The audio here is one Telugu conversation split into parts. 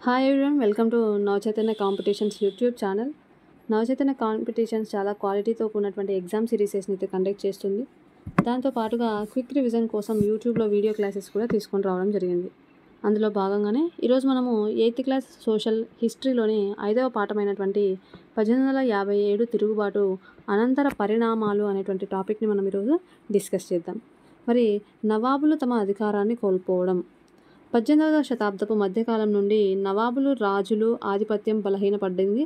Hi everyone, welcome to Navachaitanya competitions YouTube channel. Navachaitanya competitions చాలా క్వాలిటీతో కూడినటువంటి ఎగ్జామ్ సిరీసెస్ని అయితే కండక్ట్ చేస్తుంది. దాంతో పాటుగా క్విక్ రివిజన్ కోసం యూట్యూబ్లో వీడియో క్లాసెస్ కూడా తీసుకొని రావడం జరిగింది. అందులో భాగంగానే ఈరోజు మనము 8th క్లాస్ సోషల్ హిస్టరీలోని 5వ పాఠమైనటువంటి 1857 తిరుగుబాటు అనంతర పరిణామాలు అనేటువంటి టాపిక్ని మనం ఈరోజు డిస్కస్ చేద్దాం. మరి నవాబులు తమ అధికారాన్ని కోల్పోవడం. 18వ శతాబ్దపు మధ్యకాలం నుండి నవాబులు రాజులు ఆధిపత్యం బలహీనపడింది.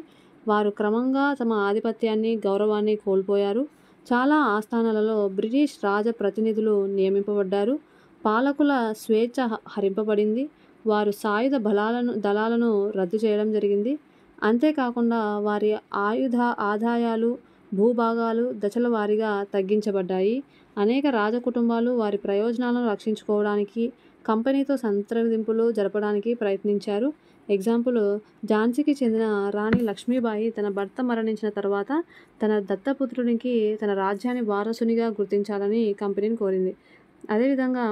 వారు క్రమంగా తమ ఆధిపత్యాన్ని గౌరవాన్ని కోల్పోయారు. చాలా ఆస్థానాలలో బ్రిటిష్ రాజ ప్రతినిధులు నియమింపబడ్డారు. పాలకుల స్వేచ్ఛ హరింపబడింది. వారు సాయుధ దళాలను రద్దు చేయడం జరిగింది. అంతేకాకుండా వారి ఆదాయాలు భూభాగాలు దశల వారీగా తగ్గించబడ్డాయి. అనేక రాజకుటుంబాలు వారి ప్రయోజనాలను రక్షించుకోవడానికి కంపెనీతో సంప్రదింపులు జరపడానికి ప్రయత్నించారు. ఎగ్జాంపుల్, ఝాన్సీకి చెందిన రాణి లక్ష్మీబాయి తన భర్త మరణించిన తర్వాత తన దత్తపుత్రునికి తన రాజ్యాన్ని వారసునిగా గుర్తించాలని కంపెనీని కోరింది. అదేవిధంగా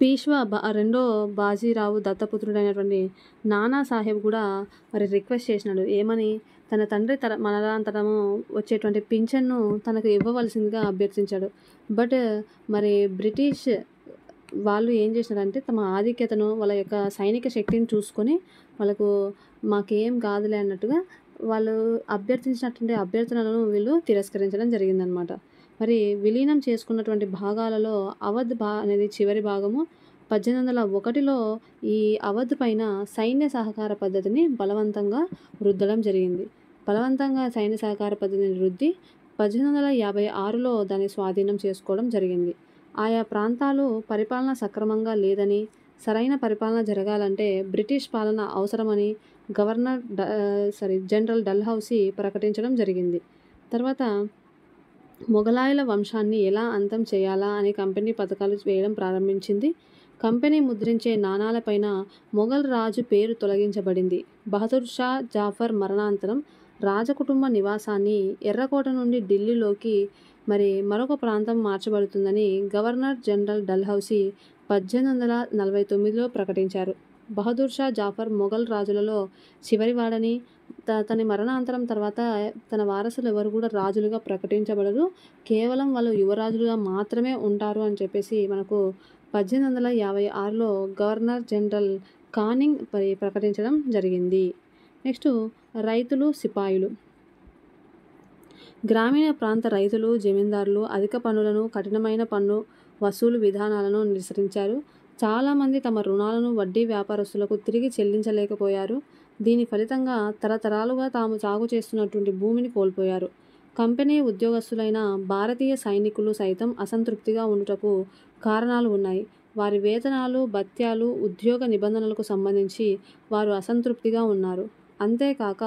పీష్వా రెండో బాజీరావు దత్తపుత్రుడైనటువంటి నానా సాహెబ్ కూడా మరి రిక్వెస్ట్ చేసినాడు. ఏమని? తన తండ్రి మరణానంతరము వచ్చేటువంటి పింఛన్ను తనకు ఇవ్వవలసిందిగా అభ్యర్థించాడు. బట్ మరి బ్రిటిష్ వాళ్ళు ఏం చేసినారంటే తమ ఆధిక్యతను వాళ్ళ యొక్క సైనిక శక్తిని చూసుకొని వాళ్ళకు మాకేం కాదులే అన్నట్టుగా వాళ్ళు అభ్యర్థించినటువంటి అభ్యర్థనలను వీళ్ళు తిరస్కరించడం జరిగిందనమాట. మరి విలీనం చేసుకున్నటువంటి భాగాలలో అవధ్ అనేది చివరి భాగము. 1801లో ఈ అవధ్ పైన సైన్య సహకార పద్ధతిని బలవంతంగా రుద్దడం జరిగింది. బలవంతంగా సైన్య సహకార పద్ధతిని రుద్ది 1856లో దాన్ని స్వాధీనం చేసుకోవడం జరిగింది. ఆయా ప్రాంతాలు పరిపాలన సక్రమంగా లేదని, సరైన పరిపాలన జరగాలంటే బ్రిటిష్ పాలన అవసరమని జనరల్ డల్హౌసీ ప్రకటించడం జరిగింది. తర్వాత మొఘలాయుల వంశాన్ని ఎలా అంతం చేయాలా అని కంపెనీ పథకాలు వేయడం ప్రారంభించింది. కంపెనీ ముద్రించే నాణాలపైన మొఘల్ రాజు పేరు తొలగించబడింది. బహదూర్ షా జాఫర్ మరణాంతరం రాజకుటుంబ నివాసాన్ని ఎర్రకోట నుండి ఢిల్లీలోకి మరొక ప్రాంతం మార్చబడుతుందని గవర్నర్ జనరల్ డల్హౌసీ 1849లో ప్రకటించారు. బహదూర్ షా జాఫర్ మొఘల్ రాజులలో చివరివాడని, తన మరణాంతరం తర్వాత తన వారసులు ఎవరు కూడా రాజులుగా ప్రకటించబడరు, కేవలం వాళ్ళు యువరాజులుగా మాత్రమే ఉంటారు అని చెప్పేసి మనకు 1856లో గవర్నర్ జనరల్ కానింగ్ ప్రకటించడం జరిగింది. నెక్స్ట్, రైతులు సిపాయిలు. గ్రామీణ ప్రాంత రైతులు జమీందారులు అధిక పన్నులను కఠినమైన పన్ను వసూలు విధానాలను నిరసించారు. చాలామంది తమ రుణాలను వడ్డీ వ్యాపారస్తులకు తిరిగి చెల్లించలేకపోయారు. దీని ఫలితంగా తరతరాలుగా తాము సాగు చేస్తున్నటువంటి భూమిని కోల్పోయారు. కంపెనీ ఉద్యోగస్తులైన భారతీయ సైనికులు సైతం అసంతృప్తిగా ఉండుటకు కారణాలు ఉన్నాయి. వారి వేతనాలు భత్యాలు ఉద్యోగ నిబంధనలకు సంబంధించి వారు అసంతృప్తిగా ఉన్నారు. అంతేకాక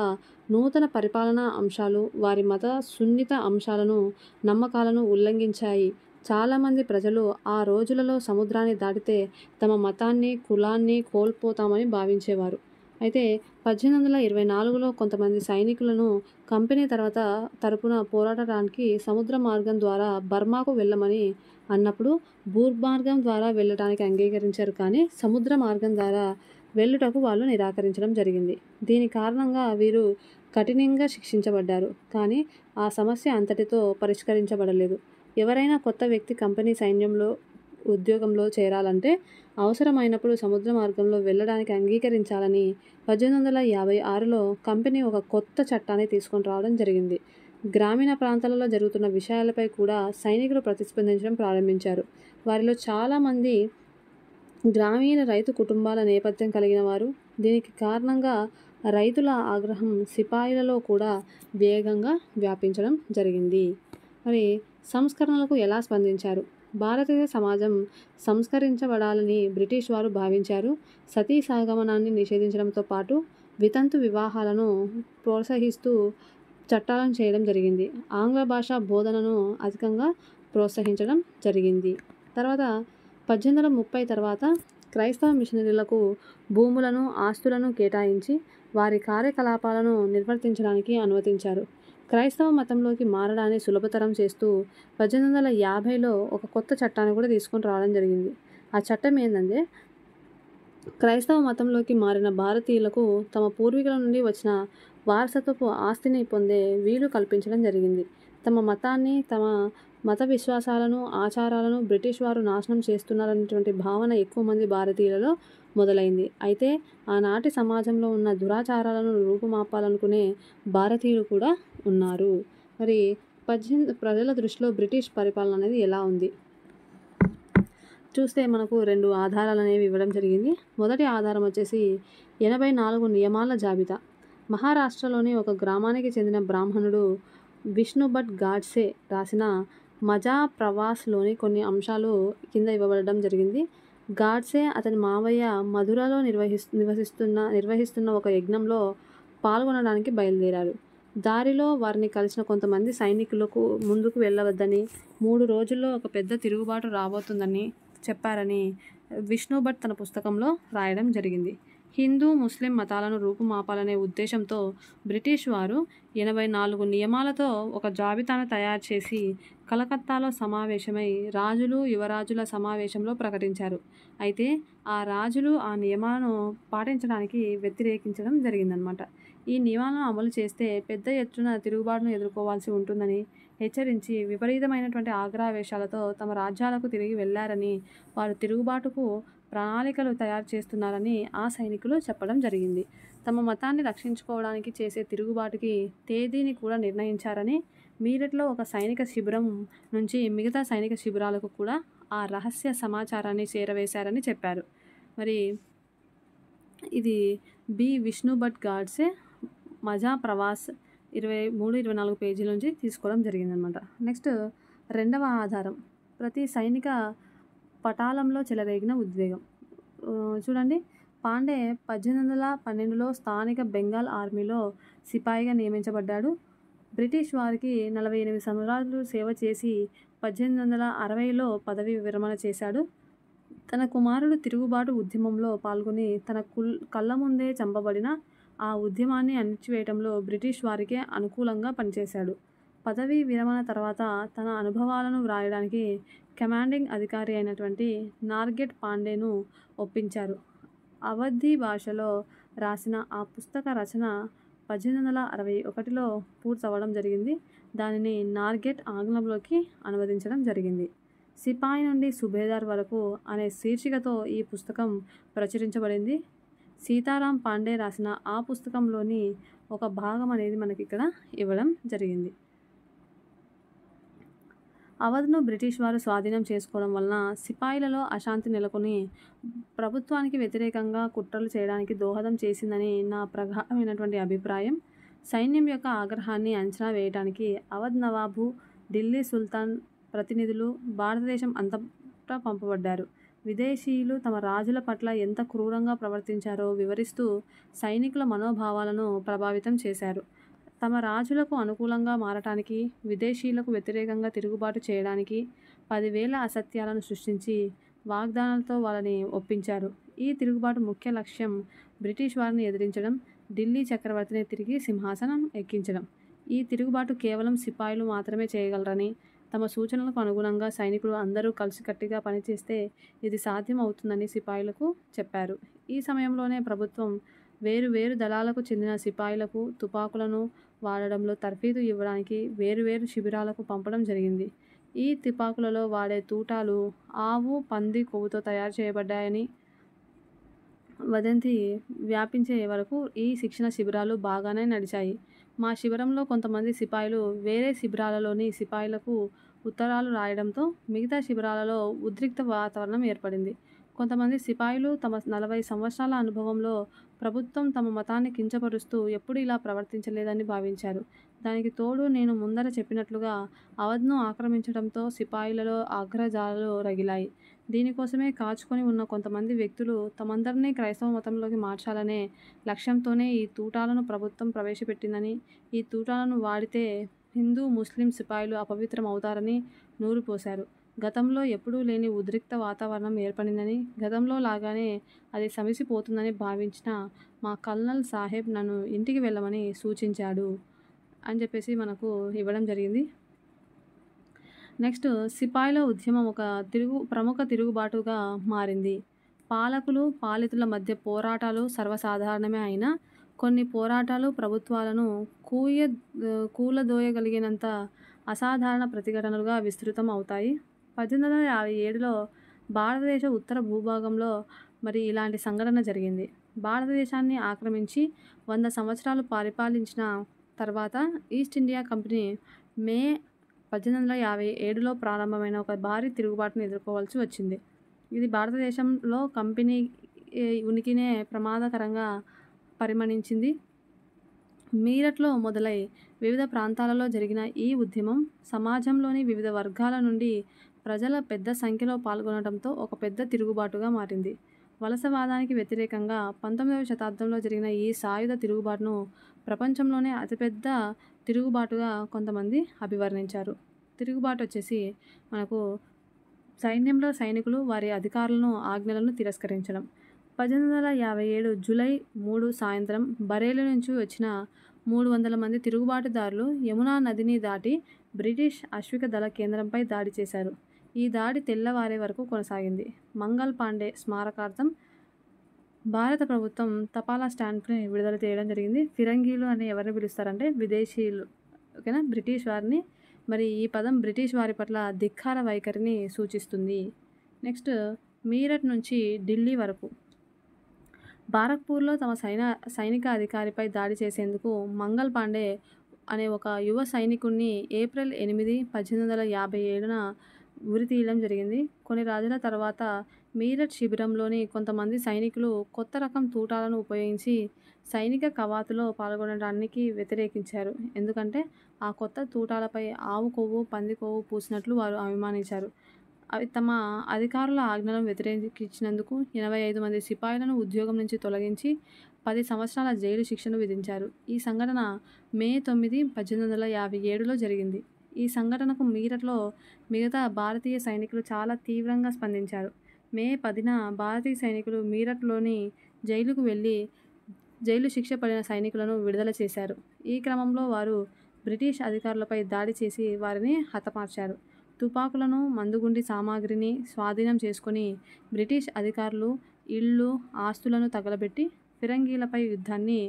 నూతన పరిపాలనా అంశాలు వారి మత సున్నిత అంశాలను నమ్మకాలను ఉల్లంఘించాయి. చాలామంది ప్రజలు ఆ రోజులలో సముద్రాన్ని దాటితే తమ మతాన్ని కులాన్ని కోల్పోతామని భావించేవారు. అయితే 1824లో కొంతమంది సైనికులను కంపెనీ తరపున పోరాడటానికి సముద్ర మార్గం ద్వారా బర్మాకు వెళ్ళమని అన్నప్పుడు భూమార్గం ద్వారా వెళ్ళడానికి అంగీకరించారు. కానీ సముద్ర మార్గం ద్వారా వెళ్ళుటకు వాళ్ళు నిరాకరించడం జరిగింది. దీని కారణంగా వీరు కఠినంగా శిక్షించబడ్డారు. కానీ ఆ సమస్య అంతటితో పరిష్కరించబడలేదు. ఎవరైనా కొత్త వ్యక్తి కంపెనీ సైన్యంలో ఉద్యోగంలో చేరాలంటే అవసరమైనప్పుడు సముద్ర మార్గంలో వెళ్ళడానికి అంగీకరించాలని 1856లో కంపెనీ ఒక కొత్త చట్టాన్ని తీసుకొని రావడం జరిగింది. గ్రామీణ ప్రాంతాలలో జరుగుతున్న విషయాలపై కూడా సైనికులు ప్రతిస్పందించడం ప్రారంభించారు. వారిలో చాలామంది గ్రామీణ రైతు కుటుంబాల నేపథ్యం కలిగిన వారు. దీనికి కారణంగా రైతుల ఆగ్రహం సిపాయిలలో కూడా వేగంగా వ్యాపించడం జరిగింది. మరి సంస్కరణలకు ఎలా స్పందించారు? భారతీయ సమాజం సంస్కరించబడాలని బ్రిటిష్ వారు భావించారు. సతీ సహగమనాన్ని నిషేధించడంతో పాటు వితంతు వివాహాలను ప్రోత్సహిస్తూ చట్టాలను చేయడం జరిగింది. ఆంగ్ల భాష బోధనను అధికంగా ప్రోత్సహించడం జరిగింది. తర్వాత 1830 తర్వాత క్రైస్తవ మిషనరీలకు భూములను ఆస్తులను కేటాయించి వారి కార్యకలాపాలను నిర్వర్తించడానికి అనుమతించారు. క్రైస్తవ మతంలోకి మారడాన్ని సులభతరం చేస్తూ 1850లో ఒక కొత్త చట్టాన్ని కూడా తీసుకొని రావడం జరిగింది. ఆ చట్టం ఏంటంటే క్రైస్తవ మతంలోకి మారిన భారతీయులకు తమ పూర్వీకుల నుండి వచ్చిన వారసత్వపు ఆస్తిని పొందే వీలు కల్పించడం జరిగింది. తమ మతాన్ని, తమ మత విశ్వాసాలను, ఆచారాలను బ్రిటిష్ వారు నాశనం చేస్తున్నారనేటువంటి భావన ఎక్కువ మంది భారతీయులలో మొదలైంది. అయితే ఆనాటి సమాజంలో ఉన్న దురాచారాలను రూపుమాపాలనుకునే భారతీయులు కూడా ఉన్నారు. మరి ప్రజల దృష్టిలో బ్రిటిష్ పరిపాలన అనేది ఎలా ఉంది చూస్తే మనకు 2 ఆధారాలు అనేవి ఇవ్వడం జరిగింది. మొదటి ఆధారం వచ్చేసి 84 నియమాల జాబితా. మహారాష్ట్రలోని ఒక గ్రామానికి చెందిన బ్రాహ్మణుడు విష్ణుభట్ గాడ్సే రాసిన మజా ప్రవాస్లోని కొన్ని అంశాలు కింద ఇవ్వబడడం జరిగింది. గాడ్సే అతని మావయ్య మధురలో నిర్వహిస్తున్న ఒక యజ్ఞంలో పాల్గొనడానికి బయలుదేరారు. దారిలో వారిని కలిసిన కొంతమంది సైనికులకు ముందుకు వెళ్ళవద్దని, 3 రోజుల్లో ఒక పెద్ద తిరుగుబాటు రాబోతుందని చెప్పారని విష్ణుభట్ తన పుస్తకంలో రాయడం జరిగింది. హిందూ, ముస్లిం మతాలను రూపుమాపాలనే ఉద్దేశంతో బ్రిటిష్ వారు 84 నియమాలతో ఒక జాబితాను తయారు చేసి కలకత్తాలో సమావేశమై రాజులు, యువరాజుల సమావేశంలో ప్రకటించారు. అయితే ఆ రాజులు ఆ నియమాలను పాటించడానికి వ్యతిరేకించడం జరిగిందనమాట. ఈ నియమాలను అమలు చేస్తే పెద్ద ఎత్తున తిరుగుబాటును ఎదుర్కోవాల్సి ఉంటుందని హెచ్చరించి విపరీతమైనటువంటి ఆగ్రహావేశాలతో తమ రాజ్యాలకు తిరిగి వెళ్లారని, వారు తిరుగుబాటుకు ప్రణాళికలు తయారు చేస్తున్నారని ఆ సైనికులు చెప్పడం జరిగింది. తమ మతాన్ని రక్షించుకోవడానికి చేసే తిరుగుబాటుకి తేదీని కూడా నిర్ణయించారని, మీరట్లో ఒక సైనిక శిబిరం నుంచి మిగతా సైనిక శిబిరాలకు కూడా ఆ రహస్య సమాచారాన్ని చేరవేశారని చెప్పారు. మరి ఇది విష్ణుభట్ గాడ్సే మజా ప్రవాస్ 23-24 పేజీల నుంచి తీసుకోవడం జరిగిందనమాట. నెక్స్ట్ రెండవ ఆధారం ప్రతి సైనిక పటాలంలో చెలరేగిన ఉద్వేగం. చూడండి, పాండే 1812లో స్థానిక బెంగాల్ ఆర్మీలో సిపాయిగా నియమించబడ్డాడు. బ్రిటిష్ వారికి 48 సంవత్సరాలు సేవ చేసి 1860లో పదవీ విరమణ చేశాడు. తన కుమారుడు తిరుగుబాటు ఉద్యమంలో పాల్గొని తన కళ్ళ ముందే చంపబడిన ఆ ఉద్యమాన్ని అణిచివేయడంలో బ్రిటిష్ వారికే అనుకూలంగా పనిచేశాడు. పదవీ విరమణ తర్వాత తన అనుభవాలను వ్రాయడానికి కమాండింగ్ అధికారి అయినటువంటి నార్గెట్ పాండేను ఒప్పించారు. అవధీ భాషలో రాసిన ఆ పుస్తక రచన 1861లో పూర్తవడం జరిగింది. దానిని నార్గెట్ ఆంగ్లంలోకి అనువదించడం జరిగింది. సిపాయి నుండి సుబేదార్ వరకు అనే శీర్షికతో ఈ పుస్తకం ప్రచురించబడింది. సీతారాం పాండే రాసిన ఆ పుస్తకంలోని ఒక భాగం అనేది మనకి ఇక్కడ ఇవ్వడం జరిగింది. అవధ్ను బ్రిటిష్ వారు స్వాధీనం చేసుకోవడం వలన సిపాయిలలో అశాంతి నెలకొని ప్రభుత్వానికి వ్యతిరేకంగా కుట్రలు చేయడానికి దోహదం చేసిందని నా ప్రగాఢమైనటువంటి అభిప్రాయం. సైన్యం యొక్క ఆగ్రహాన్ని అంచనా వేయడానికి అవధ్ నవాబు, ఢిల్లీ సుల్తాన్ ప్రతినిధులు భారతదేశం అంతటా పంపబడ్డారు. విదేశీయులు తమ రాజుల పట్ల ఎంత క్రూరంగా ప్రవర్తించారో వివరిస్తూ సైనికుల మనోభావాలను ప్రభావితం చేశారు. తమ రాజులకు అనుకూలంగా మారటానికి, విదేశీయులకు వ్యతిరేకంగా తిరుగుబాటు చేయడానికి 10,000 అసత్యాలను సృష్టించి వాగ్దానాలతో వాళ్ళని ఒప్పించారు. ఈ తిరుగుబాటు ముఖ్య లక్ష్యం బ్రిటిష్ వారిని ఎదిరించడం, ఢిల్లీ చక్రవర్తిని తిరిగి సింహాసనం ఎక్కించడం. ఈ తిరుగుబాటు కేవలం సిపాయిలు మాత్రమే చేయగలరని, తమ సూచనలకు అనుగుణంగా సైనికులు అందరూ కలిసికట్టుగా పనిచేస్తే ఇది సాధ్యం అవుతుందని సిపాయిలకు చెప్పారు. ఈ సమయంలోనే ప్రభుత్వం వేరు దళాలకు చెందిన సిపాయిలకు తుపాకులను వాడడంలో తర్ఫీదు ఇవ్వడానికి వేరు శిబిరాలకు పంపడం జరిగింది. ఈ తుపాకులలో వాడే తూటాలు ఆవు, పంది కొవ్వుతో తయారు చేయబడ్డాయని వదంతి వ్యాపించే వరకు ఈ శిక్షణ శిబిరాలు బాగానే నడిచాయి. మా శిబిరంలో కొంతమంది సిపాయిలు వేరే శిబిరాలలోని సిపాయిలకు ఉత్తరాలు రాయడంతో మిగతా శిబిరాలలో ఉద్రిక్త వాతావరణం ఏర్పడింది. కొంతమంది సిపాయిలు తమ 40 సంవత్సరాల అనుభవంలో ప్రభుత్వం తమ మతాన్ని కించపరుస్తూ ఎప్పుడూ ఇలా ప్రవర్తించలేదని భావించారు. దానికి తోడు నేను ముందర చెప్పినట్లుగా అవధ్ను ఆక్రమించడంతో సిపాయిలలో ఆగ్రహజాలు రగిలాయి. దీనికోసమే కాచుకొని ఉన్న కొంతమంది వ్యక్తులు తమందరినీ క్రైస్తవ మతంలోకి మార్చాలనే లక్ష్యంతోనే ఈ తూటాలను ప్రభుత్వం ప్రవేశపెట్టిందని, ఈ తూటాలను వాడితే హిందూ, ముస్లిం సిపాయిలు అపవిత్రం అవుతారని నూరిపోశారు. గతంలో ఎప్పుడూ లేని ఉద్రిక్త వాతావరణం ఏర్పడిందని, గతంలో లాగానే అది సమసిపోతుందని భావించిన మా కల్నల్ సాహెబ్ నన్ను ఇంటికి వెళ్ళమని సూచించాడు అని చెప్పేసి మనకు ఇవ్వడం జరిగింది. నెక్స్ట్ సిపాయిల ఉద్యమం ఒక ప్రముఖ తిరుగుబాటుగా మారింది. పాలకులు, పాలితుల మధ్య పోరాటాలు సర్వసాధారణమే అయినా కొన్ని పోరాటాలు ప్రభుత్వాలను కూలదోయగలిగినంత అసాధారణ ప్రతిఘటనలుగా విస్తృతం అవుతాయి. 1857లో భారతదేశ ఉత్తర భూభాగంలో ఇలాంటి సంఘటన జరిగింది. భారతదేశాన్ని ఆక్రమించి 100 సంవత్సరాలు పరిపాలించిన తర్వాత ఈస్ట్ ఇండియా కంపెనీ మే 1857లో ప్రారంభమైన ఒక భారీ తిరుగుబాటును ఎదుర్కోవాల్సి వచ్చింది. ఇది భారతదేశంలో కంపెనీ ఉనికినే ప్రమాదకరంగా పరిగణించింది. మీరట్లో మొదలై వివిధ ప్రాంతాలలో జరిగిన ఈ ఉద్యమం సమాజంలోని వివిధ వర్గాల నుండి ప్రజల పెద్ద సంఖ్యలో పాల్గొనడంతో ఒక పెద్ద తిరుగుబాటుగా మారింది. వలసవాదానికి వ్యతిరేకంగా 19వ శతాబ్దంలో జరిగిన ఈ సాయుధ తిరుగుబాటును ప్రపంచంలోనే అతిపెద్ద తిరుగుబాటుగా కొంతమంది అభివర్ణించారు. తిరుగుబాటు వచ్చేసి మనకు సైన్యంలో సైనికులు వారి అధికారులను ఆజ్ఞలను తిరస్కరించడం. 1857 జూలై 3 సాయంత్రం బరేలీ నుంచి వచ్చిన 300 మంది తిరుగుబాటుదారులు యమునా నదిని దాటి బ్రిటిష్ అశ్విక దళ కేంద్రంపై దాడి చేశారు. ఈ దాడి తెల్లవారే వరకు కొనసాగింది. మంగల్ పాండే స్మారకార్థం భారత ప్రభుత్వం తపాలా స్టాంప్ని విడుదల చేయడం జరిగింది. ఫిరంగీలు అని ఎవరిని పిలుస్తారంటే విదేశీయులు, ఓకేనా, బ్రిటిష్ వారిని. ఈ పదం బ్రిటిష్ వారి పట్ల ధిక్కార వైఖరిని సూచిస్తుంది. నెక్స్ట్, మీరట్ నుంచి ఢిల్లీ వరకు బారక్పూర్లో తమ సైనిక అధికారిపై దాడి చేసేందుకు మంగల్ పాండే అనే ఒక యువ సైనికుడిని ఏప్రిల్ 8, 1857న ఉరితీయడం జరిగింది. కొన్ని రోజుల తర్వాత మీరట్ శిబిరంలోని కొంతమంది సైనికులు కొత్త రకం తూటాలను ఉపయోగించి సైనిక కవాతులో పాల్గొనడానికి వ్యతిరేకించారు. ఎందుకంటే ఆ కొత్త తూటాలపై ఆవు కొవ్వు, పంది కొవ్వు పూసినట్లు వారు అభిమానించారు. అవి తమ అధికారుల ఆజ్ఞలను వ్యతిరేకించినందుకు 85 మంది సిపాయిలను ఉద్యోగం నుంచి తొలగించి 10 సంవత్సరాల జైలు శిక్షను విధించారు. ఈ సంఘటన మే 9, 1857లో జరిగింది. ఈ సంఘటనకు మీరట్లో మిగతా భారతీయ సైనికులు చాలా తీవ్రంగా స్పందించారు. మే 10న భారతీయ సైనికులు మీరట్లోని జైలుకు వెళ్ళి జైలు శిక్ష పడిన సైనికులను విడుదల చేశారు. ఈ క్రమంలో వారు బ్రిటిష్ అధికారులపై దాడి చేసి వారిని హతమార్చారు. తుపాకులను, మందుగుండు సామాగ్రిని స్వాధీనం చేసుకొని బ్రిటిష్ అధికారులు ఇళ్ళు, ఆస్తులను తగలబెట్టి ఫిరంగీలపై యుద్ధాన్ని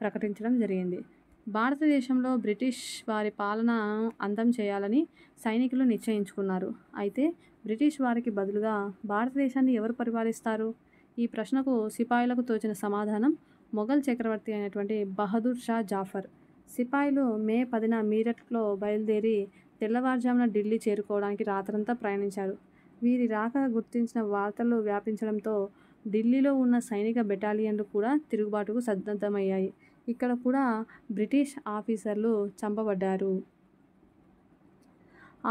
ప్రకటించడం జరిగింది. భారతదేశంలో బ్రిటిష్ వారి పాలనను అంతం చేయాలని సైనికులు నిశ్చయించుకున్నారు. అయితే బ్రిటిష్ వారికి బదులుగా భారతదేశాన్ని ఎవరు పరిపాలిస్తారు? ఈ ప్రశ్నకు సిపాయిలకు తోచిన సమాధానం మొఘల్ చక్రవర్తి అయినటువంటి బహదూర్ షా జాఫర్. సిపాయిలు మే 10న మీరట్లో బయలుదేరి తెల్లవారుజామున ఢిల్లీ చేరుకోవడానికి రాత్రంతా ప్రయాణించారు. వీరి రాక గుర్తించిన వార్తలు వ్యాపించడంతో ఢిల్లీలో ఉన్న సైనిక బెటాలియన్లు కూడా తిరుగుబాటుకు సన్నద్ధమయ్యాయి. ఇక్కడ కూడా బ్రిటిష్ ఆఫీసర్లు చంపబడ్డారు.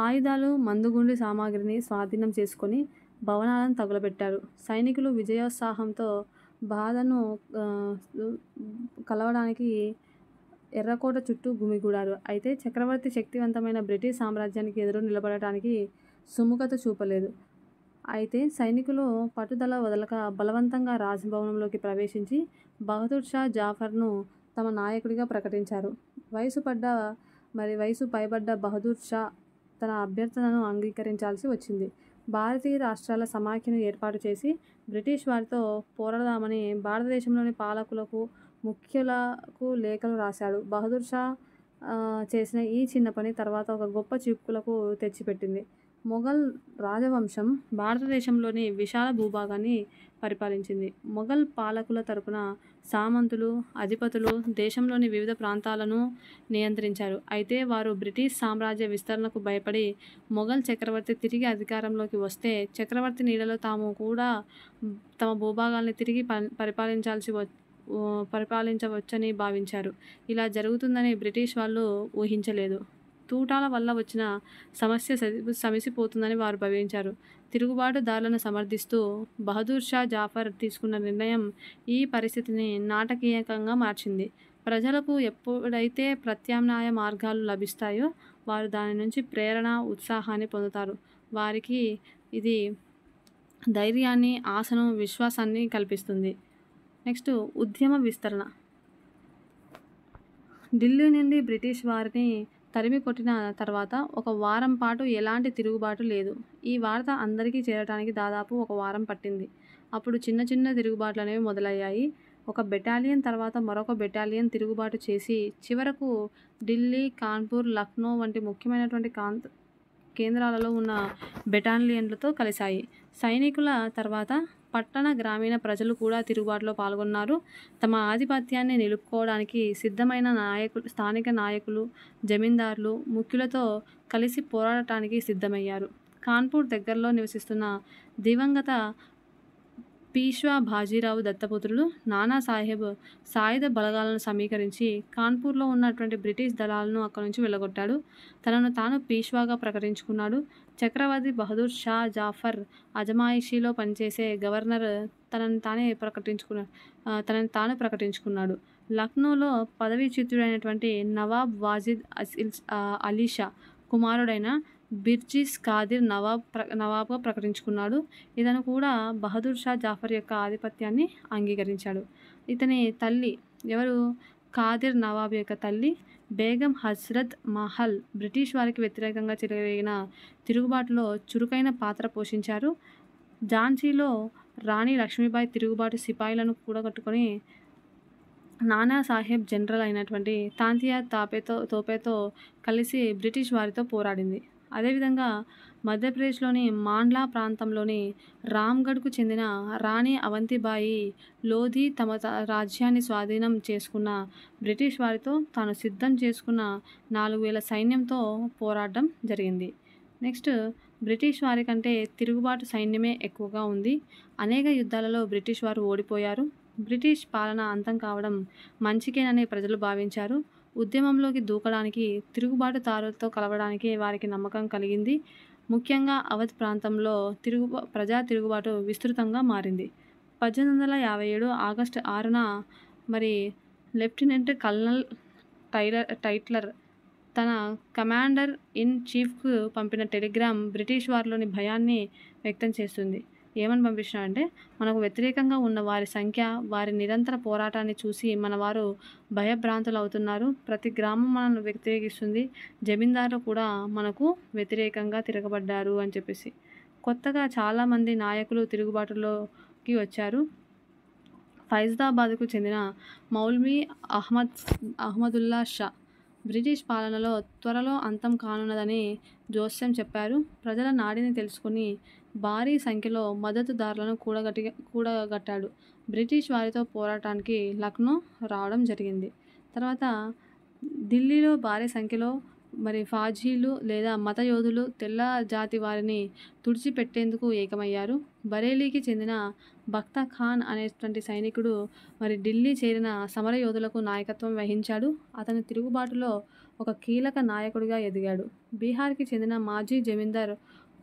ఆయుధాలు, మందుగుండు సామాగ్రిని స్వాధీనం చేసుకొని భవనాలను తగులబెట్టారు. సైనికులు విజయోత్సాహంతో బాధను కలవడానికి ఎర్రకోట చుట్టూ గుమిగూడారు. అయితే చక్రవర్తి శక్తివంతమైన బ్రిటిష్ సామ్రాజ్యానికి ఎదురు నిలబడటానికి సుముఖత చూపలేదు. అయితే సైనికులు పట్టుదల వదలక బలవంతంగా రాజభవనంలోకి ప్రవేశించి బహదూర్ షా జాఫర్ను తమ నాయకుడిగా ప్రకటించారు. వయసు పైబడ్డ బహదూర్ షా తన అభ్యర్థనను అంగీకరించాల్సి వచ్చింది. భారతీయ రాష్ట్రాల సమాఖ్యను ఏర్పాటు చేసి బ్రిటిష్ వారితో పోరాడదామని భారతదేశంలోని పాలకులకు, ముఖ్యులకు లేఖలు రాశాడు. బహదూర్ షా చేసిన ఈ చిన్న పని తర్వాత ఒక గొప్ప చిక్కులకు తెచ్చిపెట్టింది. మొఘల్ రాజవంశం భారతదేశంలోని విశాల భూభాగాన్ని పరిపాలించింది. మొఘల్ పాలకుల తరపున సామంతులు, అధిపతులు దేశంలోని వివిధ ప్రాంతాలను నియంత్రించారు. అయితే వారు బ్రిటిష్ సామ్రాజ్య విస్తరణకు భయపడి మొఘల్ చక్రవర్తి తిరిగి అధికారంలోకి వస్తే చక్రవర్తి నీడలో తాము కూడా తమ భూభాగాల్ని తిరిగి పరిపాలించవచ్చని భావించారు. ఇలా జరుగుతుందని బ్రిటిష్ వాళ్ళు ఊహించలేదు. తూటాల వల్ల వచ్చిన సమస్య సమసిపోతుందని వారు భావించారు. తిరుగుబాటుదారులను సమర్థిస్తూ బహదూర్ షా జాఫర్ తీసుకున్న నిర్ణయం ఈ పరిస్థితిని నాటకీయంగా మార్చింది. ప్రజలకు ఎప్పుడైతే ప్రత్యామ్నాయ మార్గాలు లభిస్తాయో వారు దాని నుంచి ప్రేరణ, ఉత్సాహాన్ని పొందుతారు. వారికి ఇది ధైర్యాన్ని, ఆశను, విశ్వాసాన్ని కల్పిస్తుంది. నెక్స్ట్, ఉద్యమ విస్తరణ. ఢిల్లీ నుండి బ్రిటిష్ వారిని తరిమి కొట్టిన తర్వాత ఒక వారం పాటు ఎలాంటి తిరుగుబాటు లేదు. ఈ వార్త అందరికీ చేరటానికి దాదాపు ఒక వారం పట్టింది. అప్పుడు చిన్న చిన్న తిరుగుబాట్లు అనేవి మొదలయ్యాయి. ఒక బెటాలియన్ తర్వాత మరొక బెటాలియన్ తిరుగుబాటు చేసి చివరకు ఢిల్లీ, కాన్పూర్, లక్నో వంటి ముఖ్యమైనటువంటి కేంద్రాలలో ఉన్న బెటాలియన్లతో కలిశాయి. సైనికుల తర్వాత పట్టణ, గ్రామీణ ప్రజలు కూడా తిరుగుబాటులో పాల్గొన్నారు. తమ ఆధిపత్యాన్ని నిలుపుకోవడానికి సిద్ధమైన స్థానిక నాయకులు, జమీందారులు, ముఖ్యులతో కలిసి పోరాడటానికి సిద్ధమయ్యారు. కాన్పూర్ దగ్గరలో నివసిస్తున్న దివంగత పీష్వా బాజీరావు దత్తపుత్రుడు నానాసాహెబ్ సాయుధ బలగాలను సమీకరించి కాన్పూర్లో ఉన్నటువంటి బ్రిటిష్ దళాలను అక్కడి నుంచి వెళ్ళగొట్టాడు. తనను తాను పీష్వాగా ప్రకటించుకున్నాడు. చక్రవర్తి బహదూర్ షా జాఫర్ అజమాయిషీలో పనిచేసే గవర్నర్ తనని తాను ప్రకటించుకున్నాడు. లక్నోలో పదవీచ్యుతుడైనటువంటి నవాబ్ వాజిద్ అలీషా కుమారుడైన బిర్జిస్ కాదిర్ నవాబ్గా ప్రకటించుకున్నాడు. ఇతను కూడా బహదూర్ షా జాఫర్ యొక్క ఆధిపత్యాన్ని అంగీకరించాడు. ఇతని తల్లి ఎవరు? కాదిర్ నవాబ్ యొక్క తల్లి బేగం హజ్రత్ మహల్ బ్రిటిష్ వారికి వ్యతిరేకంగా చెలరేగిన తిరుగుబాటులో చురుకైన పాత్ర పోషించారు. ఝాన్సీలో రాణి లక్ష్మీబాయి తిరుగుబాటు సిపాయిలను కూడగట్టుకొని నానాసాహెబ్ జనరల్ అయినటువంటి తాంతియా తోపేతో కలిసి బ్రిటిష్ వారితో పోరాడింది. అదేవిధంగా మధ్యప్రదేశ్లోని మాండ్లా ప్రాంతంలోని రామ్గఢ్కు చెందిన రాణి అవంతిబాయి లోధి తమ రాజ్యాన్ని స్వాధీనం చేసుకున్న బ్రిటిష్ వారితో తాను సిద్ధం చేసుకున్న 4000 సైన్యంతో పోరాడడం జరిగింది. నెక్స్ట్, బ్రిటిష్ వారి కంటే తిరుగుబాటు సైన్యమే ఎక్కువగా ఉంది. అనేక యుద్ధాలలో బ్రిటిష్ వారు ఓడిపోయారు. బ్రిటిష్ పాలన అంతం కావడం మంచికేనని ప్రజలు భావించారు. ఉద్యమంలోకి దూకడానికి, తిరుగుబాటుదారులతో కలవడానికి వారికి నమ్మకం కలిగింది. ముఖ్యంగా అవధ్ ప్రాంతంలో ప్రజా తిరుగుబాటు విస్తృతంగా మారింది. 1857 ఆగస్టు 6న లెఫ్టినెంట్ కల్నల్ టైట్లర్ తన కమాండర్ ఇన్ చీఫ్కు పంపిన టెలిగ్రామ్ బ్రిటిష్ వారిలోని భయాన్ని వ్యక్తం చేస్తుంది. ఏమని పంపించినారంటే, మనకు వ్యతిరేకంగా ఉన్న వారి సంఖ్య, వారి నిరంతర పోరాటాన్ని చూసి మన వారు భయభ్రాంతులు అవుతున్నారు. ప్రతి గ్రామం మనల్ని వ్యతిరేకిస్తుంది. జమీందారులు కూడా మనకు వ్యతిరేకంగా తిరగబడ్డారు అని చెప్పేసి. కొత్తగా చాలామంది నాయకులు తిరుగుబాటులోకి వచ్చారు. ఫైజాబాద్కు చెందిన మౌల్వీ అహ్మదుల్లా షా బ్రిటిష్ పాలనలో త్వరలో అంతం కానున్నదని జోస్యం చెప్పారు. ప్రజల నాడిని తెలుసుకుని భారీ సంఖ్యలో మద్దతుదారులను కూడగట్టాడు. బ్రిటిష్ వారితో పోరాటానికి లక్నో రావడం జరిగింది. తర్వాత ఢిల్లీలో భారీ సంఖ్యలో ఫాజీలు లేదా మత యోధులు తెల్ల జాతి వారిని తుడిచిపెట్టేందుకు ఏకమయ్యారు. బరేలీకి చెందిన బక్తా ఖాన్ అనేటువంటి సైనికుడు ఢిల్లీ చేరిన సమర యోధులకు నాయకత్వం వహించాడు. అతని తిరుగుబాటులో ఒక కీలక నాయకుడిగా ఎదిగాడు. బీహార్కి చెందిన మాజీ జమీందార్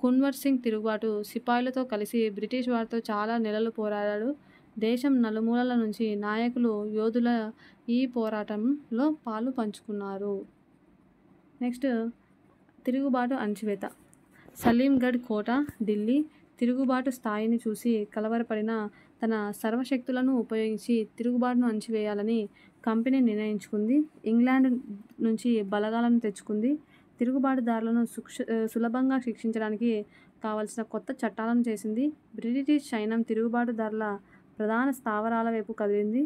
కున్వర్ సింగ్ తిరుగుబాటు సిపాయిలతో కలిసి బ్రిటిష్ వారితో చాలా నెలలు పోరాడాడు. దేశం నలుమూలల నుంచి నాయకులు, యోధుల ఈ పోరాటంలో పాలు పంచుకున్నారు. నెక్స్ట్, తిరుగుబాటు అణచివేత. సలీంగఢ్ కోట, ఢిల్లీ తిరుగుబాటు స్థాయిని చూసి కలవరపడిన తన సర్వశక్తులను ఉపయోగించి తిరుగుబాటును అణచివేయాలని కంపెనీ నిర్ణయించుకుంది. ఇంగ్లాండ్ నుంచి బలగాలను తెచ్చుకుంది. తిరుగుబాటుదారులను సులభంగా శిక్షించడానికి కావలసిన కొత్త చట్టాలను చేసింది. బ్రిటిష్ సైన్యం తిరుగుబాటుదారుల ప్రధాన స్థావరాల వైపు కదిలింది.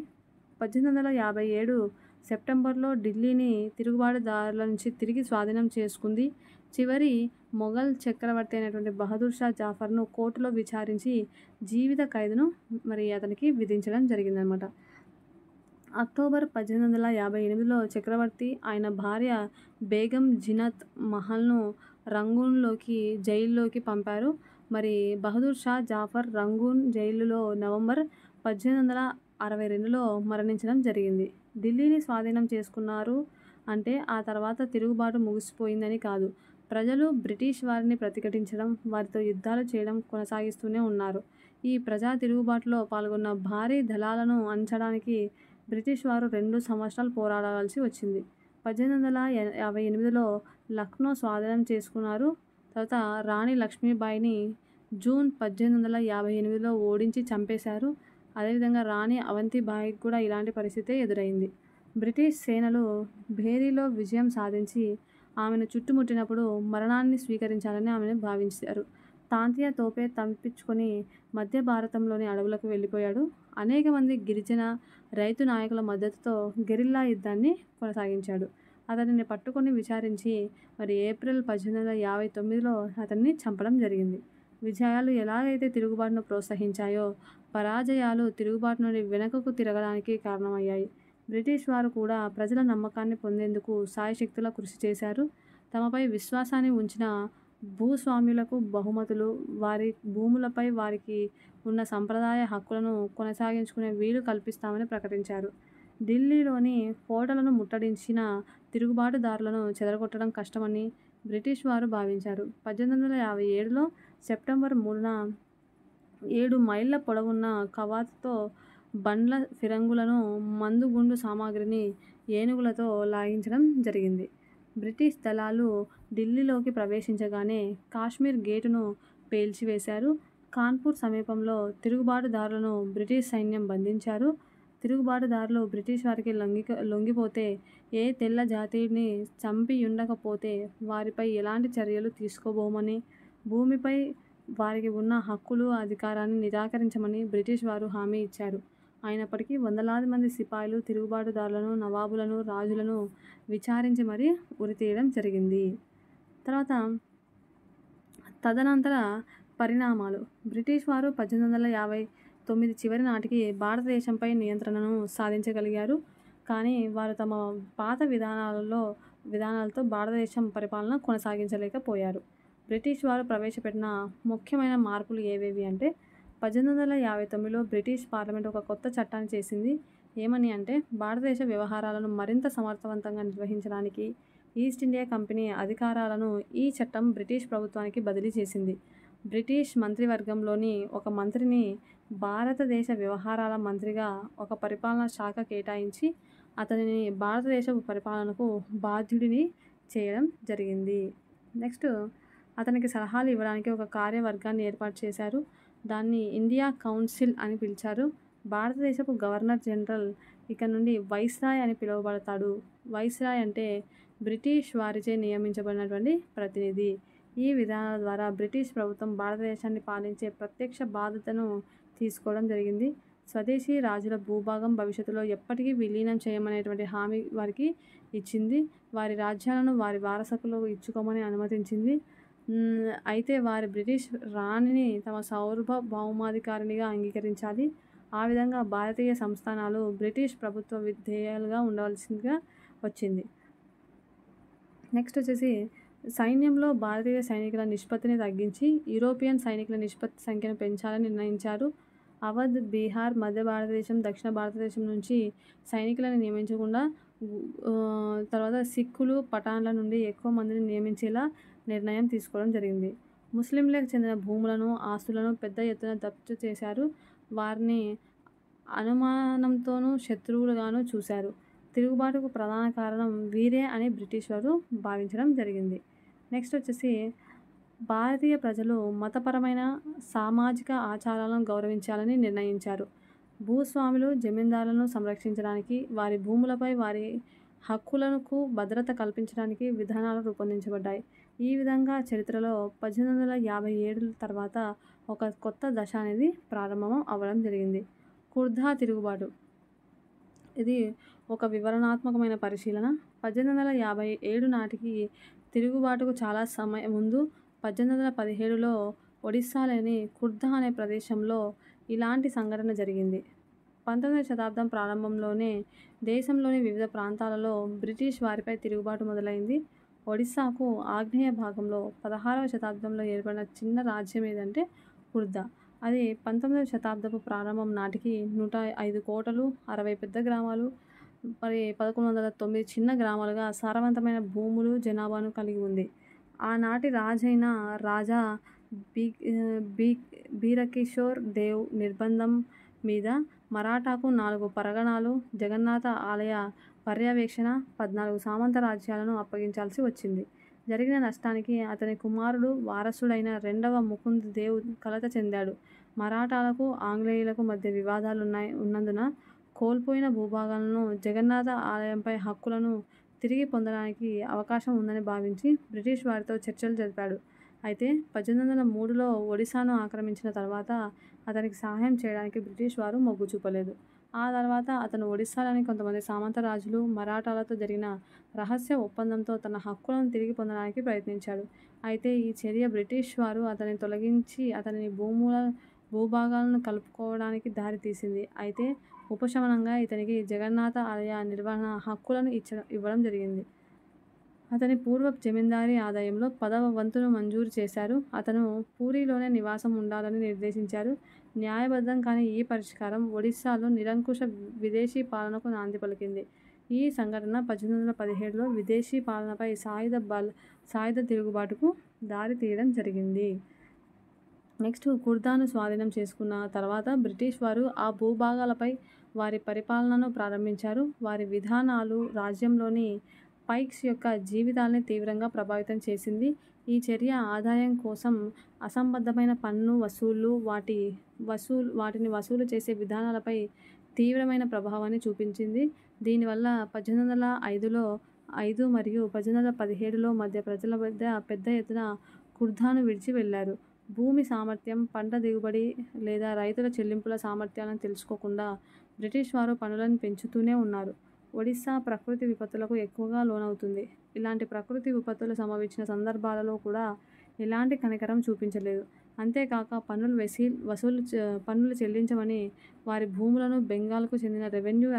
1857 సెప్టెంబర్లో ఢిల్లీని తిరుగుబాటుదారుల నుంచి తిరిగి స్వాధీనం చేసుకుంది. చివరి మొఘల్ చక్రవర్తి అయినటువంటి బహదూర్ షా జాఫర్ను కోర్టులో విచారించి జీవిత ఖైదును అతనికి విధించడం జరిగిందనమాట. అక్టోబర్ 1858లో చక్రవర్తి ఆయన భార్య బేగం జినత్ మహల్ను రంగూన్లోకి జైల్లోకి పంపారు. బహదూర్ షా జాఫర్ రంగూన్ జైలులో నవంబర్ 1862లో మరణించడం జరిగింది. ఢిల్లీని స్వాధీనం చేసుకున్నారు అంటే ఆ తర్వాత తిరుగుబాటు ముగిసిపోయిందని కాదు. ప్రజలు బ్రిటిష్ వారిని ప్రతిఘటించడం, వారితో యుద్ధాలు చేయడం కొనసాగిస్తూనే ఉన్నారు. ఈ ప్రజా తిరుగుబాటులో పాల్గొన్న భారీ దళాలను అణచడానికి బ్రిటిష్ వారు 2 సంవత్సరాలు పోరాడవలసి వచ్చింది. 1858లో లక్నో స్వాధీనం చేసుకున్నారు. తర్వాత రాణి లక్ష్మీబాయిని జూన్ 1858లో ఓడించి చంపేశారు. అదేవిధంగా రాణి అవంతిబాయికి కూడా ఇలాంటి పరిస్థితే ఎదురైంది. బ్రిటిష్ సేనలు భేరీలో విజయం సాధించి ఆమెను చుట్టుముట్టినప్పుడు మరణాన్ని స్వీకరించాలని ఆమెను భావించారు. తాంతియా తోపే తప్పించుకొని మధ్య భారతంలోని అడవులకు వెళ్ళిపోయాడు. అనేక మంది గిరిజన రైతు నాయకుల మద్దతుతో గెరిల్లా యుద్ధాన్ని కొనసాగించాడు. అతనిని పట్టుకొని విచారించి ఏప్రిల్ 1859లో అతన్ని చంపడం జరిగింది. విజయాలు ఎలాగైతే తిరుగుబాటును ప్రోత్సహించాయో, పరాజయాలు తిరుగుబాటు నుండి వెనుకకు తిరగడానికి కారణమయ్యాయి. బ్రిటిష్ వారు కూడా ప్రజల నమ్మకాన్ని పొందేందుకు శాయశక్తులా కృషి చేశారు. తమపై విశ్వాసాన్ని ఉంచిన భూస్వాములకు బహుమతులు, వారి భూములపై వారికి ఉన్న సంప్రదాయ హక్కులను కొనసాగించుకునే వీలు కల్పిస్తామని ప్రకటించారు. ఢిల్లీలోని కోటలను ముట్టడించిన తిరుగుబాటుదారులను చెదరగొట్టడం కష్టమని బ్రిటిష్ వారు భావించారు. 1857లో సెప్టెంబర్ 3న 7 మైళ్ళ పొడవున్న కవాతుతో బండ్ల ఫిరంగులను, మందుగుండు సామాగ్రిని ఏనుగులతో లాగించడం జరిగింది. బ్రిటిష్ దళాలు ఢిల్లీలోకి ప్రవేశించగానే కాశ్మీర్ గేటును పేల్చివేశారు. కాన్పూర్ సమీపంలో తిరుగుబాటుదారులను బ్రిటిష్ సైన్యం బంధించారు. తిరుగుబాటుదారులు బ్రిటిష్ వారికి లొంగిపోతే, ఏ తెల్ల జాతీయుడిని చంపియుండకపోతే వారిపై ఎలాంటి చర్యలు తీసుకోబోమని, భూమిపై వారికి ఉన్న హక్కులు, అధికారాన్ని నిరాకరించమని బ్రిటిష్ వారు హామీ ఇచ్చారు. అయినప్పటికీ వందలాది మంది సిపాయిలు తిరుగుబాటుదారులను, నవాబులను, రాజులను విచారించి మరీ ఉరితీయడం జరిగింది. తదనంతర పరిణామాలు. బ్రిటిష్ వారు 1859 చివరి నాటికి భారతదేశంపై నియంత్రణను సాధించగలిగారు. కానీ వారు తమ పాత విధానాలతో భారతదేశం పరిపాలన కొనసాగించలేకపోయారు. బ్రిటిష్ వారు ప్రవేశపెట్టిన ముఖ్యమైన మార్పులు ఏవేవి అంటే, 1859లో బ్రిటిష్ పార్లమెంట్ ఒక కొత్త చట్టాన్ని చేసింది. ఏమని అంటే, భారతదేశ వ్యవహారాలను మరింత సమర్థవంతంగా నిర్వహించడానికి ఈస్ట్ ఇండియా కంపెనీ అధికారాలను ఈ చట్టం బ్రిటిష్ ప్రభుత్వానికి బదిలీ చేసింది. బ్రిటిష్ మంత్రివర్గంలోని ఒక మంత్రిని భారతదేశ వ్యవహారాల మంత్రిగా ఒక పరిపాలనా శాఖ కేటాయించి అతనిని భారతదేశపు పరిపాలనకు బాధ్యుడిని చేయడం జరిగింది. నెక్స్ట్, అతనికి సలహాలు ఇవ్వడానికి ఒక కార్యవర్గాన్ని ఏర్పాటు చేశారు. దాన్ని ఇండియా కౌన్సిల్ అని పిలిచారు. భారతదేశపు గవర్నర్ జనరల్ ఇక నుండి వైస్రాయ్ అని పిలువబడతాడు. వైస్రాయ్ అంటే బ్రిటిష్ వారిచే నియమించబడినటువంటి ప్రతినిధి. ఈ విధానాల ద్వారా బ్రిటిష్ ప్రభుత్వం భారతదేశాన్ని పాలించే ప్రత్యక్ష బాధ్యతను తీసుకోవడం జరిగింది. స్వదేశీ రాజుల భూభాగం భవిష్యత్తులో ఎప్పటికీ విలీనం చేయమనేటువంటి హామీ వారికి ఇచ్చింది. వారి రాజ్యాలను వారి వారసకులకు ఇచ్చుకోమని అనుమతించింది. అయితే వారి బ్రిటిష్ రాణిని తమ సార్వభౌమాధికారినిగా అంగీకరించాలి. ఆ విధంగా భారతీయ సంస్థానాలు బ్రిటిష్ ప్రభుత్వ విధేయాలుగా ఉండవలసిందిగా వచ్చింది. నెక్స్ట్ వచ్చేసి, సైన్యంలో భారతీయ సైనికుల నిష్పత్తిని తగ్గించి యూరోపియన్ సైనికుల నిష్పత్తి సంఖ్యను పెంచాలని నిర్ణయించారు. అవధ్, బీహార్, మధ్య భారతదేశం, దక్షిణ భారతదేశం నుంచి సైనికులను నియమించకుండా తర్వాత సిక్కులు, పఠాన్ల నుండి ఎక్కువ మందిని నియమించేలా నిర్ణయం తీసుకోవడం జరిగింది. ముస్లింలకు చెందిన భూములను, ఆస్తులను పెద్ద ఎత్తున జప్తు చేశారు. వారిని అనుమానంతోనూ శత్రువులుగాను చూశారు. తిరుగుబాటుకు ప్రధాన కారణం వీరే అని బ్రిటిష్ వారు భావించడం జరిగింది. నెక్స్ట్ వచ్చేసి, భారతీయ ప్రజలు మతపరమైన, సామాజిక ఆచారాలను గౌరవించాలని నిర్ణయించారు. భూస్వాములు, జమీందారులను సంరక్షించడానికి, వారి భూములపై వారి హక్కులకు భద్రత కల్పించడానికి విధానాలు రూపొందించబడ్డాయి. ఈ విధంగా చరిత్రలో 1857 తర్వాత ఒక కొత్త దశ అనేది ప్రారంభం అవ్వడం జరిగింది. కుర్దా తిరుగుబాటు. ఇది ఒక వివరణాత్మకమైన పరిశీలన. 1857 నాటికి తిరుగుబాటుకు చాలా సమయం ముందు 1817లో ఒడిస్సాలోని కుర్దా అనే ప్రదేశంలో ఇలాంటి సంఘటన జరిగింది. 19వ శతాబ్దం ప్రారంభంలోనే దేశంలోని వివిధ ప్రాంతాలలో బ్రిటిష్ వారిపై తిరుగుబాటు మొదలైంది. ఒడిస్సాకు ఆగ్నేయ భాగంలో 16వ శతాబ్దంలో ఏర్పడిన చిన్న రాజ్యం ఏదంటే కుర్దా. అది 19వ శతాబ్దపు ప్రారంభం నాటికి 105 కోటలు, 60 పెద్ద గ్రామాలు, 1109 చిన్న గ్రామాలుగా సారవంతమైన భూములు, జనాభాను కలిగి ఉంది. ఆనాటి రాజైన రాజా బీరకిషోర్ దేవ్ నిర్బంధం మీద మరాఠాకు 4 పరగణాలు, జగన్నాథ ఆలయ పర్యవేక్షణ, 14 సామంత రాజ్యాలను అప్పగించాల్సి వచ్చింది. జరిగిన నష్టానికి అతని కుమారుడు, వారసుడైన రెండవ ముకుంద్ దేవ్ కలత చెందాడు. మరాఠాలకు, ఆంగ్లేయులకు మధ్య వివాదాలు ఉన్నందున కోల్పోయిన భూభాగాలను, జగన్నాథ ఆలయంపై హక్కులను తిరిగి పొందడానికి అవకాశం ఉందని భావించి బ్రిటిష్ వారితో చర్చలు జరిపాడు. అయితే 1803లో ఒడిశాను ఆక్రమించిన తర్వాత అతనికి సహాయం చేయడానికి బ్రిటిష్ వారు మొగ్గు చూపలేదు. ఆ తర్వాత అతను ఒడిశాలోని కొంతమంది సామంత రాజులు, మరాఠాలతో జరిగిన రహస్య ఒప్పందంతో తన హక్కులను తిరిగి పొందడానికి ప్రయత్నించాడు. అయితే ఈ చర్య బ్రిటిష్ వారు అతన్ని తొలగించి అతని భూభాగాలను కలుపుకోవడానికి దారి తీసింది. అయితే ఉపశమనంగా ఇతనికి జగన్నాథ ఆలయ నిర్వహణ హక్కులను ఇవ్వడం జరిగింది. అతని పూర్వపు జమీందారీ ఆదాయంలో 10వ వంతును మంజూరు చేశారు. అతను పూరీలోనే నివాసం ఉండాలని నిర్దేశించారు. న్యాయబద్ధం కాని ఈ పరిష్కారం ఒడిశాలో నిరంకుశ విదేశీ పాలనకు నాంది పలికింది. ఈ సంఘటన 1817లో విదేశీ పాలనపై సాయుధ తిరుగుబాటుకు దారి తీయడం జరిగింది. నెక్స్ట్, కుర్దాను స్వాధీనం చేసుకున్న తర్వాత బ్రిటిష్ వారు ఆ భూభాగాలపై వారి పరిపాలనను ప్రారంభించారు. వారి విధానాలు రాజ్యంలోని పైక్స్ యొక్క జీవితాల్ని తీవ్రంగా ప్రభావితం చేసింది. ఈ చర్య ఆదాయం కోసం అసంబద్ధమైన పన్ను వాటిని వసూలు చేసే విధానాలపై తీవ్రమైన ప్రభావాన్ని చూపించింది. దీనివల్ల 1805 మరియు 1817లో మధ్య ప్రజల పెద్ద ఎత్తున కుర్దాను విడిచి వెళ్లారు. భూమి సామర్థ్యం, పంట దిగుబడి లేదా రైతుల చెల్లింపుల సామర్థ్యాలను తెలుసుకోకుండా బ్రిటిష్ వారు పన్నులను పెంచుతూనే ఉన్నారు. ఒడిశా ప్రకృతి విపత్తులకు ఎక్కువగా లోనవుతుంది. ఇలాంటి ప్రకృతి విపత్తులు సంభవించిన సందర్భాలలో కూడా ఎలాంటి కనికరం చూపించలేదు. అంతేకాక పన్నులు చెల్లించమని వారి భూములను బెంగాల్కు చెందిన రెవెన్యూ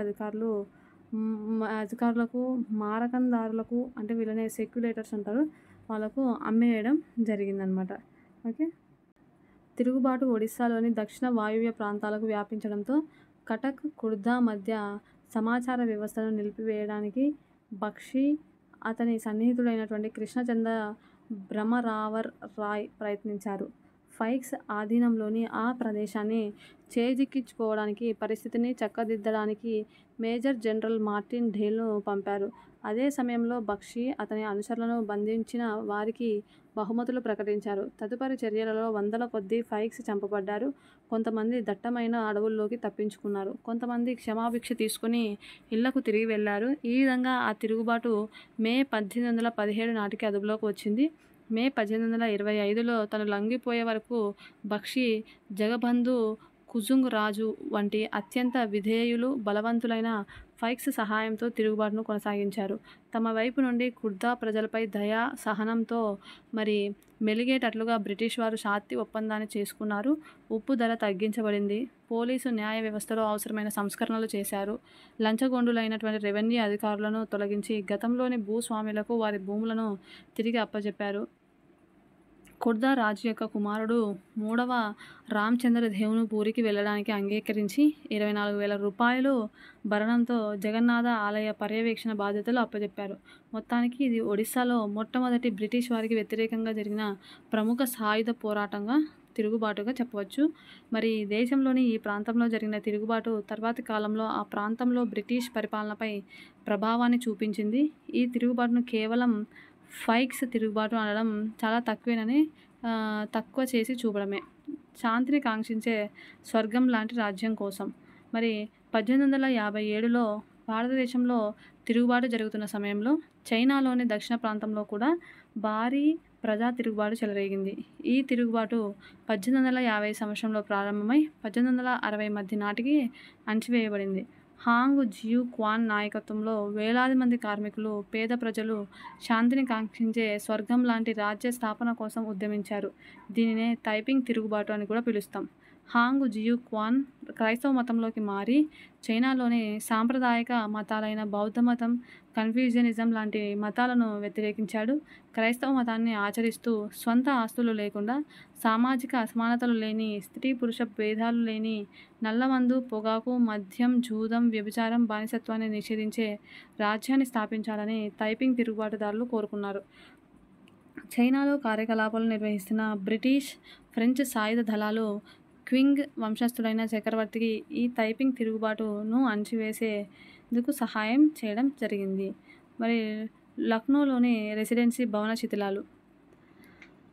అధికారులకు, మారకందారులకు, అంటే వీళ్ళని సెక్యులేటర్స్ అంటారు, వాళ్ళకు అమ్మేయడం జరిగిందనమాట. ఓకే. తిరుగుబాటు ఒడిశాలోని దక్షిణ వాయువ్య ప్రాంతాలకు వ్యాపించడంతో కటక్, కుర్దా మధ్య సమాచార వ్యవస్థను నిలిపివేయడానికి బక్షీ, అతని సన్నిహితుడైనటువంటి కృష్ణచంద్ర భ్రమరావర్ రాయ్ ప్రయత్నించారు. పైక్స్ ఆధీనంలోని ఆ ప్రదేశాన్ని చేజిక్కించుకోవడానికి పరిస్థితిని చక్కదిద్దడానికి మేజర్ జనరల్ మార్టిన్ డేల్ను పంపారు. అదే సమయంలో బక్షీ, అతని అనుచరులను బంధించిన వారికి బహుమతులు ప్రకటించారు. తదుపరి చర్యలలో వందల కొద్దీ పైక్స్ చంపబడ్డారు. కొంతమంది దట్టమైన అడవుల్లోకి తప్పించుకున్నారు. కొంతమంది క్షమాభిక్ష తీసుకుని ఇళ్లకు తిరిగి వెళ్లారు. ఈ విధంగా ఆ తిరుగుబాటు మే 1817 నాటికి అదుపులోకి వచ్చింది. మే 1825లో తను లొంగిపోయే వరకు బక్షీ జగబంధు కుజుంగ్ రాజు వంటి అత్యంత విధేయులు, బలవంతులైన పైక్స్ సహాయంతో తిరుగుబాటును కొనసాగించారు. తమ వైపు నుండి కుర్దా ప్రజలపై దయ, సహనంతో మెలిగేటట్లుగా బ్రిటిష్ వారు శాంతి ఒప్పందాన్ని చేసుకున్నారు. ఉప్పు ధర తగ్గించబడింది. పోలీసు న్యాయ వ్యవస్థలో అవసరమైన సంస్కరణలు చేశారు. లంచగొండులైనటువంటి రెవెన్యూ అధికారులను తొలగించి గతంలోని భూస్వాములకు వారి భూములను తిరిగి అప్పజెప్పారు. కుర్దా రాజు యొక్క కుమారుడు 3వ రామచంద్ర దేవును పూరికి వెళ్ళడానికి అంగీకరించి 24,000 రూపాయలు భరణంతో జగన్నాథ ఆలయ పర్యవేక్షణ బాధ్యతలు అప్పజెప్పారు. మొత్తానికి ఇది ఒడిశాలో మొట్టమొదటి బ్రిటిష్ వారికి వ్యతిరేకంగా జరిగిన ప్రముఖ సాయుధ తిరుగుబాటుగా చెప్పవచ్చు. దేశంలోని ఈ ప్రాంతంలో జరిగిన తిరుగుబాటు తర్వాతి కాలంలో ఆ ప్రాంతంలో బ్రిటిష్ పరిపాలనపై ప్రభావాన్ని చూపించింది. ఈ తిరుగుబాటును కేవలం పైక్స్ తిరుగుబాటు అనడం చాలా తక్కువ చేసి చూపడమే. శాంతిని కాంక్షించే స్వర్గం లాంటి రాజ్యం కోసం 1857లో భారతదేశంలో తిరుగుబాటు జరుగుతున్న సమయంలో చైనాలోని దక్షిణ ప్రాంతంలో కూడా భారీ ప్రజా తిరుగుబాటు చెలరేగింది. ఈ తిరుగుబాటు 1850 సంవత్సరంలో ప్రారంభమై 1860 మధ్య నాటికి అణచివేయబడింది. హాంగ్ జియు క్వాన్ నాయకత్వంలో వేలాది మంది కార్మికులు, పేద ప్రజలు శాంతిని కాంక్షించే స్వర్గం లాంటి రాజ్య స్థాపన కోసం ఉద్యమించారు. దీనినే తైపింగ్ తిరుగుబాటు అని కూడా పిలుస్తాం. హాంగ్ జియు క్వాన్ క్రైస్తవ మతంలోకి మారి చైనాలోని సాంప్రదాయక మతాలైన బౌద్ధ మతం, కన్ఫ్యూషనిజం లాంటి మతాలను వ్యతిరేకించాడు. క్రైస్తవ మతాన్ని ఆచరిస్తూ స్వంత ఆస్తులు లేకుండా, సామాజిక అసమానతలు లేని, స్త్రీ పురుష భేదాలు లేని, నల్లమందు, పొగాకు, మద్యం, జూదం, వ్యభిచారం, బానిసత్వాన్ని నిషేధించే రాజ్యాన్ని స్థాపించాలని తైపింగ్ తిరుగుబాటుదారులు కోరుకున్నారు. చైనాలో కార్యకలాపాలు నిర్వహిస్తున్న బ్రిటిష్, ఫ్రెంచ్ సాయుధ దళాలు క్వింగ్ వంశస్థుడైన చక్రవర్తికి ఈ తైపింగ్ తిరుగుబాటును అణచివేసేందుకు సహాయం చేయడం జరిగింది. లక్నోలోని రెసిడెన్సీ భవన శిథిలాలు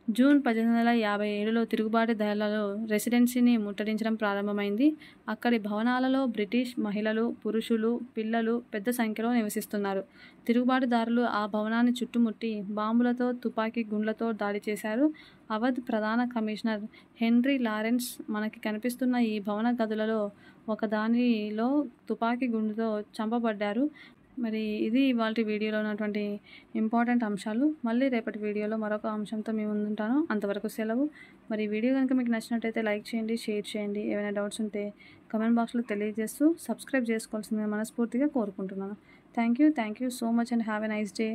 జూన్ 1857లో తిరుగుబాటుదారులలో రెసిడెన్సీని ముట్టడించడం ప్రారంభమైంది. అక్కడి భవనాలలో బ్రిటిష్ మహిళలు, పురుషులు, పిల్లలు పెద్ద సంఖ్యలో నివసిస్తున్నారు. తిరుగుబాటుదారులు ఆ భవనాన్ని చుట్టుముట్టి బాంబులతో, తుపాకీ గుండ్లతో దాడి చేశారు. అవధ్ ప్రధాన కమిషనర్ హెన్రీ లారెన్స్ మనకి కనిపిస్తున్న ఈ భవన గదులలో ఒకదానిలో తుపాకీ గుండుతో చంపబడ్డారు. మరి ఇది ఇవాల్టి వీడియోలో ఉన్నటువంటి ఇంపార్టెంట్ అంశాలు. మళ్ళీ రేపటి వీడియోలో మరొక అంశంతో మీ ముందుంటాను. అంతవరకు సెలవు. మరి ఈ వీడియో కనుక మీకు నచ్చినట్టయితే లైక్ చేయండి, షేర్ చేయండి. ఏమైనా డౌట్స్ ఉంటే కామెంట్ బాక్స్లో తెలియజేస్తూ సబ్స్క్రైబ్ చేసుకోవాల్సిందిగా మనస్ఫూర్తిగా కోరుకుంటున్నాను. Thank you so much and have a nice day.